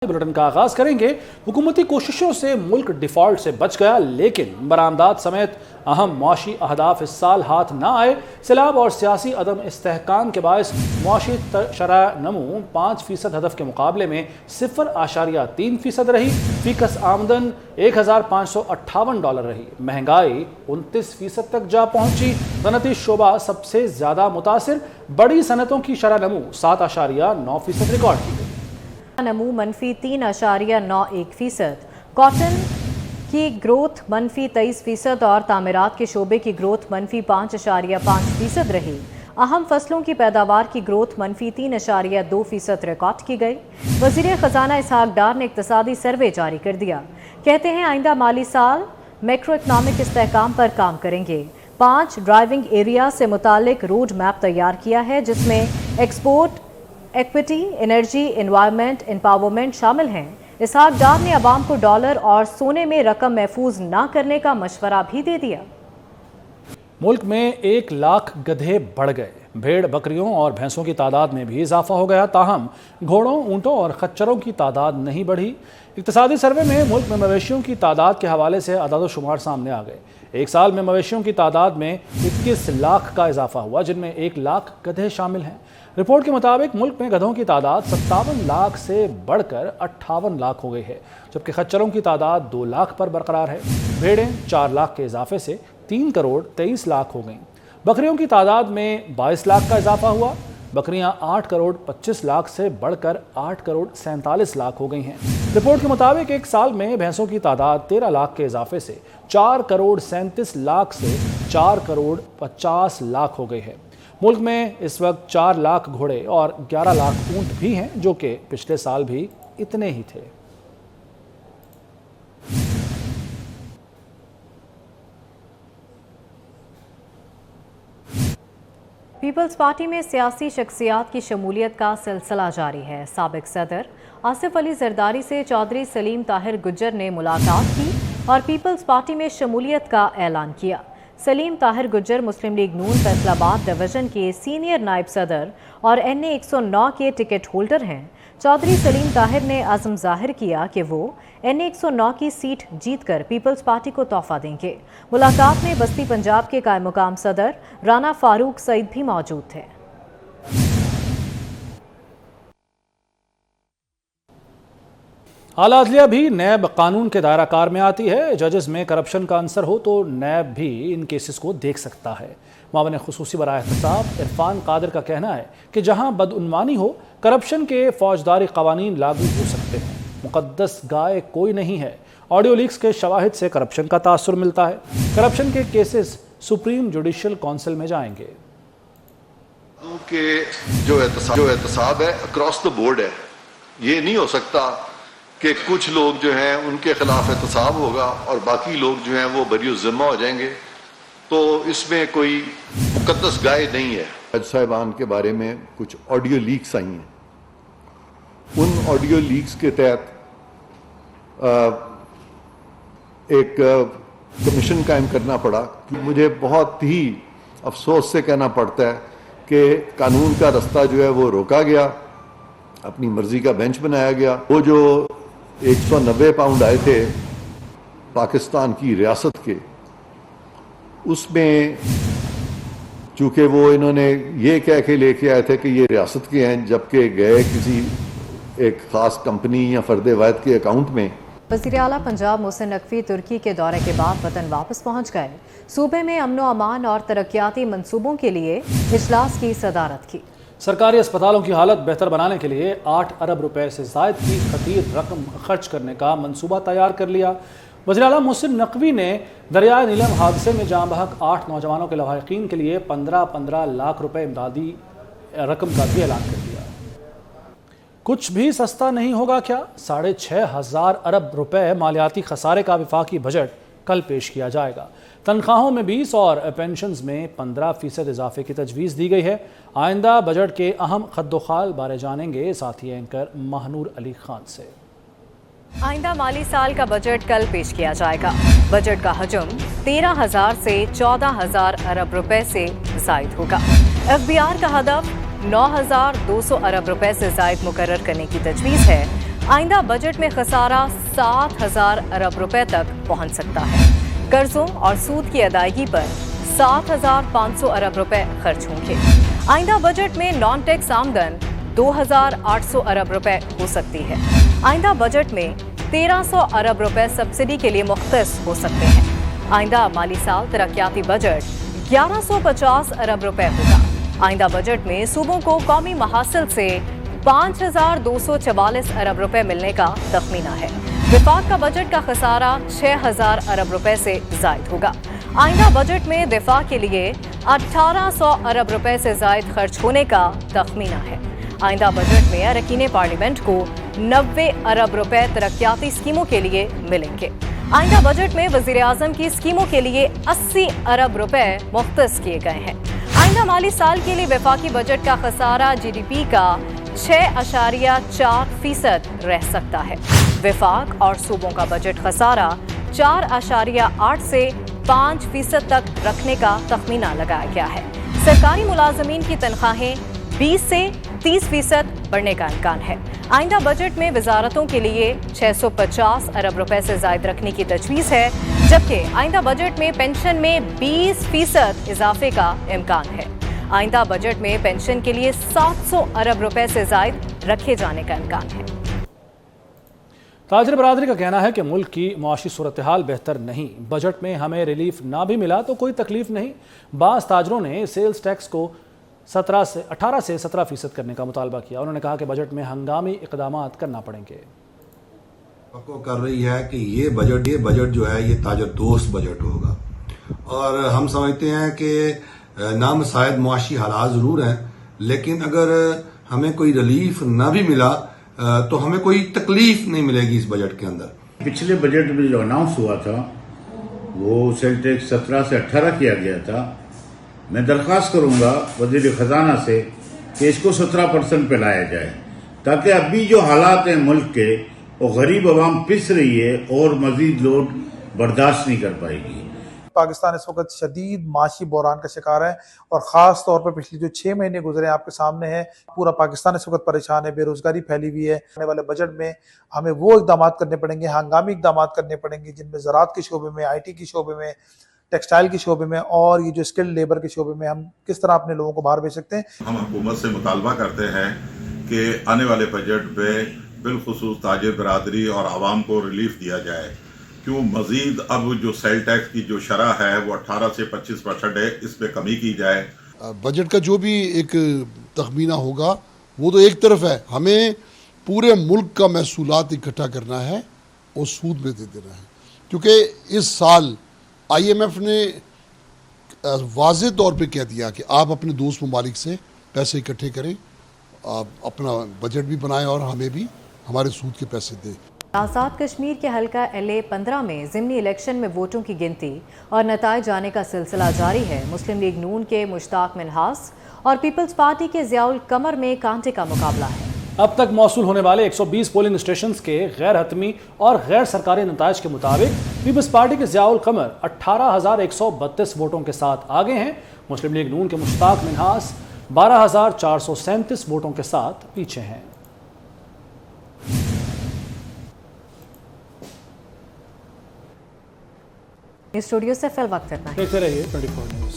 Bulletin का आगाज करेंगे। हुकूमती कोशिशों से मुल्क डिफॉल्ट से बच गया, लेकिन बरामदात समेत अहम मुआशी अहदाफ इस साल हाथ ना आए। सैलाब और सियासी अदम इस्तेहकाम के बायस मुआशी शरह नमू 5% हदफ के मुकाबले में 0.3% रही। फीकस आमदन $1,558 रही। महंगाई 29% तक जा पहुंची। सनती शोबा सबसे ज्यादा मुतासिर। बड़ी सनतों की शरह नमू 7.9% रिकॉर्ड की गई। नमू -3.91%, कॉटन की ग्रोथ -23% और तामीरात के शोबे की ग्रोथ -5.5% रही। अहम फसलों की पैदावार की ग्रोथ -3.2% रिकॉर्ड की गई। वज़ीर ख़जाना इसहाक डार ने इक़्तिसादी सर्वे जारी कर दिया। कहते हैं आइंदा माली साल मैक्रो इकनॉमिक इस्तेहकाम पर काम करेंगे। 5 ड्राइविंग एरिया से मुतालिक रोड मैप तैयार किया है, जिसमें export, equity, energy, environment, empowerment शामिल हैं। इसहाक डार ने अवाम को डॉलर और सोने में रकम महफूज ना करने का मशवरा भी दे दिया। मुल्क में 1 लाख गधे बढ़ गए। भेड़, बकरियों और भैंसों की तादाद में भी इजाफा हो गया। ताहम घोड़ों, ऊंटों और खच्चरों की तादाद नहीं बढ़ी। इक्तिसादी सर्वे में मुल्क में मवेशियों की तादाद के हवाले से अदाद शुमार सामने आ गए। एक साल में मवेशियों की तादाद में 21 लाख का इजाफा हुआ, जिनमें 1 लाख गधे शामिल हैं। रिपोर्ट के मुताबिक मुल्क में गधों की तादाद 57 लाख से बढ़कर 58 लाख हो गई है, जबकि खच्चरों की तादाद 2 लाख पर बरकरार है। भेड़ें 4 लाख के इजाफे से 3 करोड़ 23 लाख हो गईं। बकरियों की तादाद में 22 लाख का इजाफा हुआ। बकरियां 8 करोड़ 25 लाख से बढ़कर 8 करोड़ 47 लाख हो गई हैं। रिपोर्ट के मुताबिक एक साल में भैंसों की तादाद 13 लाख के इजाफे से 4 करोड़ 37 लाख से 4 करोड़ 50 लाख हो गई है। मुल्क में इस वक्त 4 लाख घोड़े और 11 लाख ऊंट भी हैं, जो कि पिछले साल भी इतने ही थे। पीपल्स पार्टी में सियासी शख्सियात की शमूलियत का सिलसिला जारी है। साबिक सदर आसिफ अली जरदारी से चौधरी सलीम ताहिर गुज्जर ने मुलाकात की और पीपल्स पार्टी में शमूलियत का ऐलान किया। सलीम ताहिर गुज्जर मुस्लिम लीग नून फैसलाबाद डिवीजन के सीनियर नायब सदर और NA 109 के टिकट होल्डर हैं। चौधरी सलीम ताहिर ने अज़्म जाहिर किया कि वो NA 109 की सीट जीतकर पीपल्स पार्टी को तोहफा देंगे। मुलाकात में बस्ती पंजाब के कायम मुकाम सदर राना फारूक सईद भी मौजूद थे। आला अदलिया भी नैब कानून के दायरा कार में आती है। जजेस में करप्शन का अंसर हो तो नैब भी इन केसेस को देख सकता है। मामले खुसूसी बराए एहतसाब इरफान कादिर का कहना है कि जहां बदउनवानी हो, करप्शन के फौजदारी कवानीन लागू हो सकते हैं। मुकद्दस गाय कोई नहीं है। ऑडियो लीक्स के शवाहिद से करप्शन का तासुर मिलता है। करप्शन के केसेस सुप्रीम जुडिशल काउंसिल में जाएंगे। के जो एहतसाब है अक्रॉस द बोर्ड है। ये नहीं हो सकता कि कुछ लोग जो हैं उनके खिलाफ एहतसाब होगा और बाकी लोग जो हैं वो बरी ज़िम्मा हो जाएंगे। तो इसमें कोई मुकद्दस गाय नहीं है। जज साहिबान के बारे में कुछ ऑडियो लीक्स आई हैं। उन ऑडियो लीक्स के तहत एक कमीशन कायम करना पड़ा। मुझे बहुत ही अफसोस से कहना पड़ता है कि कानून का रास्ता जो है वो रोका गया, अपनी मर्जी का बेंच बनाया गया। वो जो 190 पाउंड आए थे पाकिस्तान की रियासत के, उसमें चूंकि वो इन्होंने ये कह के लेके आए थे कि ये रियासत के हैं, जबकि गए किसी एक खास कंपनी या फर्दे वाहिद के अकाउंट में। वज़ीर आला पंजाब मोहसिन नकवी तुर्की के दौरे के बाद वतन वापस पहुंच गए। सूबे में अमनो अमान और तरक्याती मंसूबों के लिए इजलास की सदारत की। सरकारी अस्पतालों की हालत बेहतर बनाने के लिए 8 अरब रुपए से ज़ायद की खतीर रकम खर्च करने का मंसूबा तैयार कर लिया। वज़ीर आला मोहसिन नकवी ने दरियाए नीलम हादसे में जाँ बहक 8 नौजवानों के लवाहिकीन के लिए 15-15 लाख रुपए इमदादी रकम का भी ऐलान कर दिया। कुछ भी सस्ता नहीं होगा क्या? 6,500 अरब रुपए मालियाती खसारे का वफाकी बजट कल पेश किया जाएगा। तनख्वाहों में 20 और पेंशन्स में 15% इजाफे की तजवीज़ दी गई है। आइंदा बजट के अहम खद्दोखाल बारे जानेंगे साथी एंकर महनूर अली खान से। आइंदा माली साल का बजट कल पेश किया जाएगा। बजट का हजम 13,000 से 14,000 अरब रुपए से ज़ायद होगा। FBR का हदफ 9,200 अरब रुपए से ज़ायद मुकर्रर करने की तजवीज़ है। आइंदा बजट में खसारा 7,000 अरब रुपए तक पहुंच सकता है। कर्जों और सूद की अदायगी पर 7,500 अरब रुपए खर्च होंगे। आइंदा बजट में नॉन टैक्स आमदन 2,800 अरब रुपए हो सकती है। आइंदा बजट में 1,300 अरब रुपए सब्सिडी के लिए मुख्तस हो सकते हैं। आइंदा माली साल तरक्याती बजट 1,150 अरब रुपए होगा। आइंदा बजट में सूबों को कौमी महासिल से 5,244 अरब रुपए मिलने का तखमीना है। विफाक का बजट का खसारा 6,000 अरब रुपए से जायद होगा। आइंदा बजट में दिफा के लिए 1,800 अरब रुपए से जायद खर्च होने का तखमीना है। आइंदा बजट में अरकान पार्लियामेंट को 90 अरब रुपए तरक्याती स्कीमों के लिए मिलेंगे। आइंदा बजट में वजीर आजम की स्कीमों के लिए 80 अरब रुपए मुख्तस किए गए हैं। आइंदा माली साल के लिए वफाकी बजट का खसारा GDP का 6.4% रह सकता है। वफाक और सूबों का बजट खसारा 4.8 से 5% तक रखने का तखमीना लगाया गया है। सरकारी मुलाजमीन की तनख्वाहें 20 से 30% बढ़ने का इम्कान है। आइंदा बजट में वजारतों के लिए 650 अरब रुपए से जायद रखने की तजवीज़ है, जबकि आइंदा बजट में पेंशन में 20% इजाफे का इम्कान है। आइंदा बजट में पेंशन के लिए 700 अरब रुपए से जायद रखे जाने का इम्कान है। ताजर बरादरी का कहना है कि मुल्क की मुआशी सूरत हाल बेहतर नहीं। बजट में हमें रिलीफ ना भी मिला तो कोई तकलीफ नहीं। बाज़ ताजरों ने सेल्स टैक्स को 18 से 17% करने का मुतालबा किया। उन्होंने कहा कि बजट में हंगामी इक़दाम करना पड़ेंगे। को कर रही है कि ये बजट जो है ये ताजर दोस्त बजट होगा, और हम समझते हैं कि नामसायद मुआशी हालात ज़रूर हैं, लेकिन अगर हमें कोई रिलीफ ना भी मिला तो हमें कोई तकलीफ नहीं मिलेगी इस बजट के अंदर। पिछले बजट में जो अनाउंस हुआ था वो सेल टैक्स 17 से 18 किया गया था। मैं दरख्वास्त करूंगा वज़ीर ख़जाना से कि इसको 17% पे लाया जाए, ताकि अभी जो हालात हैं मुल्क के, वो गरीब आवाम पिस रही है और मजीद लोड बर्दाश्त नहीं कर पाएगी। पाकिस्तान इस वक्त शदीद माशी बहरान का शिकार है, और ख़ास तौर पर पिछले जो 6 महीने गुजरे आपके सामने हैं, पूरा पाकिस्तान इस वक्त परेशान है, बेरोज़गारी फैली हुई है। आने वाले बजट में हमें वो इक़दाम करने पड़ेंगे, हंगामी इक़दाम करने पड़ेंगे, जिनमें ज़राअत के शोबे में, IT के शोबे में, टेक्सटाइल के शोबे में और ये जो स्किल्ड लेबर के शोबे में हम किस तरह अपने लोगों को बाहर भेज सकते हैं। हम हुकूमत से मुतालबा करते हैं कि आने वाले बजट में बिलखुसूस ताजिर बरादरी और आवाम को रिलीफ दिया जाए, क्यों मजीद अब जो सेल टैक्स की जो शरह है वो 18 से 25% है, इस पर कमी की जाए। बजट का जो भी एक तखमीना होगा वो तो एक तरफ है, हमें पूरे मुल्क का महसूलात इकट्ठा करना है और सूद में दे देना है, क्योंकि इस साल IMF ने वाज़ेह तौर पे कह दिया कि आप अपने दोस्त ममालिक से पैसे इकट्ठे करें, आप अपना बजट भी बनाएं और हमें भी हमारे सूद के पैसे दें। आज़ाद कश्मीर के हल्का LA 15 में ज़िमनी इलेक्शन में वोटों की गिनती और नताइज आने का सिलसिला जारी है। मुस्लिम लीग नून के मुश्ताक मिन्हास और पीपल्स पार्टी के ज़ियाउल कमर में कांटे का मुकाबला है। अब तक मौसूल होने वाले 120 पोलिंग स्टेशंस के गैर हतमी और गैर सरकारी नताइज के मुताबिक पीपल्स पार्टी के ज़ियाउल कमर 18,132 वोटों के साथ आगे हैं। मुस्लिम लीग नून के मुश्ताक मिन्हास 12,437 वोटों के साथ पीछे हैं। स्टूडियो से फिल वक्त इतना ही। देखते रहिए 24 न्यूज़।